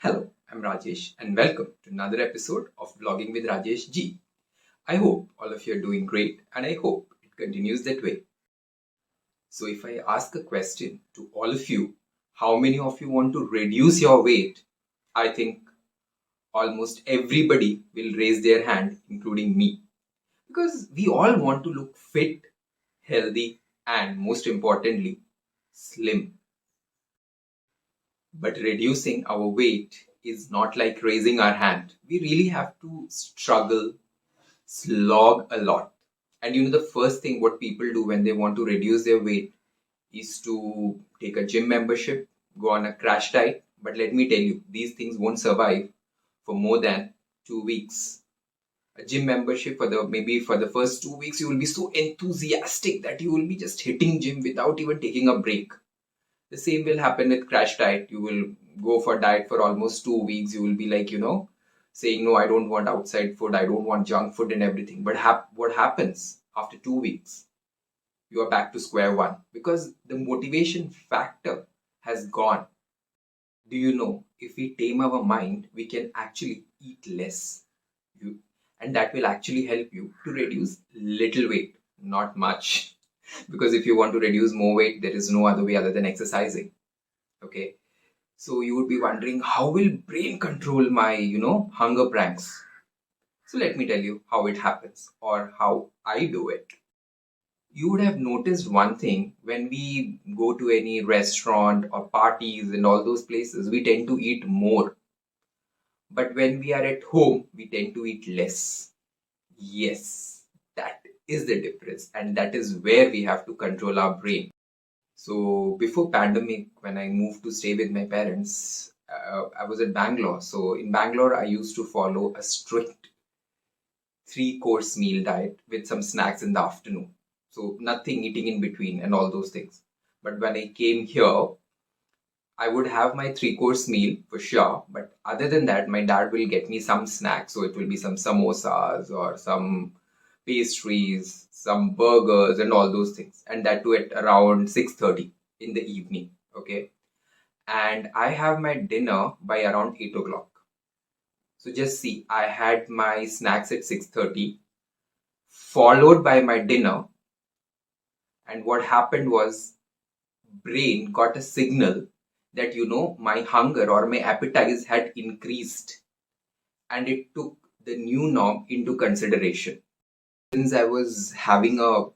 Hello, I'm Rajesh and welcome to another episode of Vlogging with Rajesh G. I hope all of you are doing great and I hope it continues that way. So, if I ask a question to all of you, how many of you want to reduce your weight? I think almost everybody will raise their hand, including me, because we all want to look fit, healthy, and most importantly, slim. But reducing our weight is not like raising our hand. We really have to struggle, slog a lot. And the first thing what people do when they want to reduce their weight is to take a gym membership, go on a crash diet. But let me tell you, these things won't survive for more than 2 weeks. A gym membership for the first 2 weeks, you will be so enthusiastic that you will be just hitting gym without even taking a break. The same will happen with crash diet. You will go for diet for almost 2 weeks. You will be like, saying, no, I don't want outside food. I don't want junk food and everything. But what happens after 2 weeks? You are back to square one because the motivation factor has gone. Do you know if we tame our mind, we can actually eat less? And that will actually help you to reduce little weight, not much. Because if you want to reduce more weight, there is no other way other than exercising. Okay. So you would be wondering, how will brain control my, hunger pranks? So let me tell you how it happens or how I do it. You would have noticed one thing when we go to any restaurant or parties and all those places, we tend to eat more. But when we are at home, we tend to eat less. Yes, that is the difference. And that is where we have to control our brain. So before pandemic, when I moved to stay with my parents, I was at Bangalore. So in Bangalore, I used to follow a strict three-course meal diet with some snacks in the afternoon. So nothing eating in between and all those things. But when I came here, I would have my three-course meal for sure. But other than that, my dad will get me some snacks. So it will be some samosas or some pastries, some burgers and all those things. And that too at around 6:30 in the evening. Okay. And I have my dinner by around 8 o'clock. So just see, I had my snacks at 6:30, followed by my dinner. And what happened was brain got a signal that my hunger or my appetite had increased and it took the new norm into consideration. Since I was having a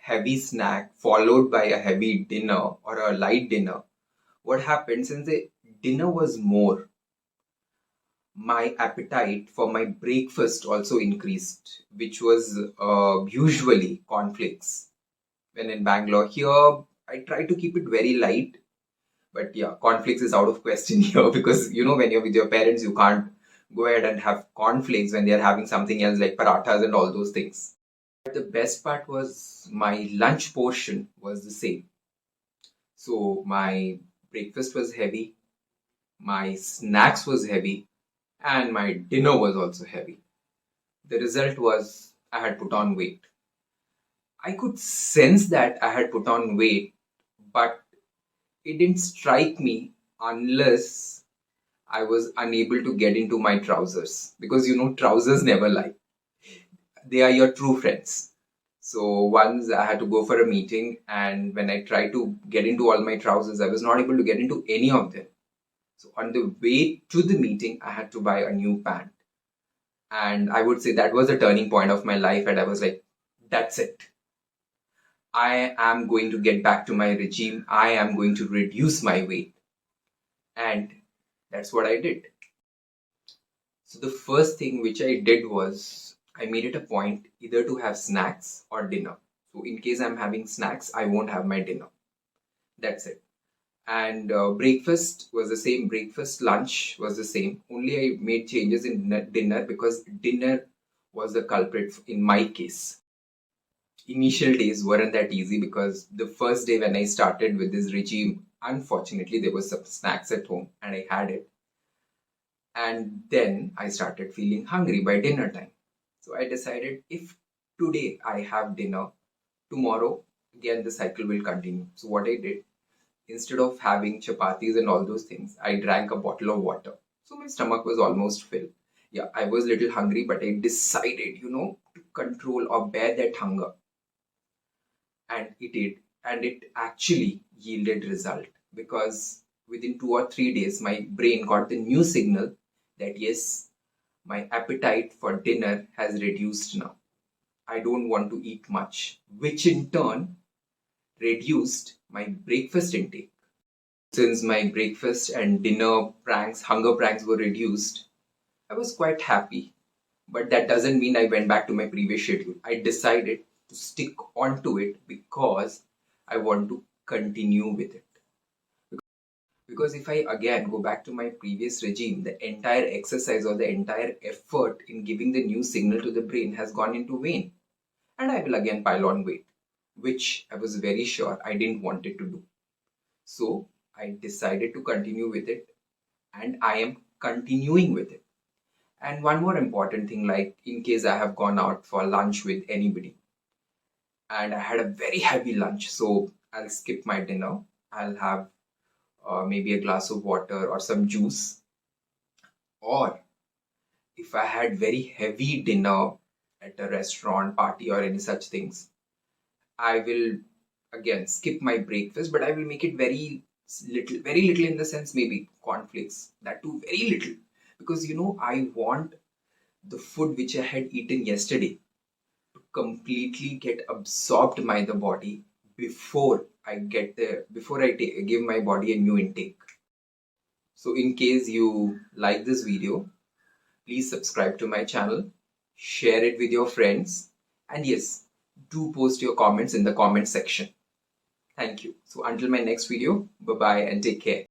heavy snack followed by a heavy dinner or a light dinner, what happened since the dinner was more, my appetite for my breakfast also increased, which was usually cornflakes. When in Bangalore, here I try to keep it very light. But yeah, cornflakes is out of question here because when you're with your parents, you can't go ahead and have cornflakes when they're having something else like parathas and all those things. But the best part was my lunch portion was the same. So my breakfast was heavy, my snacks was heavy, and my dinner was also heavy. The result was I had put on weight. I could sense that I had put on weight, but it didn't strike me unless I was unable to get into my trousers because trousers never lie. They are your true friends. So once I had to go for a meeting, and when I tried to get into all my trousers, I was not able to get into any of them. So on the way to the meeting, I had to buy a new pant. And I would say that was a turning point of my life. And I was like, that's it. I am going to get back to my regime. I am going to reduce my weight. And that's what I did. So the first thing which I did was I made it a point either to have snacks or dinner. So in case I'm having snacks, I won't have my dinner. That's it. And breakfast was the same. Breakfast, lunch was the same. Only I made changes in dinner because dinner was the culprit in my case. Initial days weren't that easy because the first day when I started with this regime, unfortunately, there was some snacks at home and I had it. And then I started feeling hungry by dinner time. So I decided if today I have dinner, tomorrow again the cycle will continue. So what I did, instead of having chapatis and all those things, I drank a bottle of water. So my stomach was almost filled. Yeah, I was a little hungry, but I decided, to control or bear that hunger. And it did. And it actually yielded result because within 2 or 3 days, my brain got the new signal that yes, my appetite for dinner has reduced now. I don't want to eat much, which in turn reduced my breakfast intake. Since my breakfast and dinner pranks, hunger pranks were reduced, I was quite happy. But that doesn't mean I went back to my previous schedule. I decided to stick onto it because I want to continue with it. Because if I again go back to my previous regime, the entire exercise or the entire effort in giving the new signal to the brain has gone into vain. And I will again pile on weight, which I was very sure I didn't want it to do. So I decided to continue with it, and I am continuing with it. And one more important thing, like in case I have gone out for lunch with anybody and I had a very heavy lunch, so I'll skip my dinner. I'll have maybe a glass of water or some juice. Or if I had very heavy dinner at a restaurant, party, or any such things, I will again skip my breakfast, but I will make it very little in the sense maybe cornflakes, that too very little. Because I want the food which I had eaten yesterday to completely get absorbed by the body before I give my body a new intake. So in case you like this video, please subscribe to my channel, share it with your friends, and yes, do post your comments in the comment section. Thank you. So until my next video, bye bye and take care.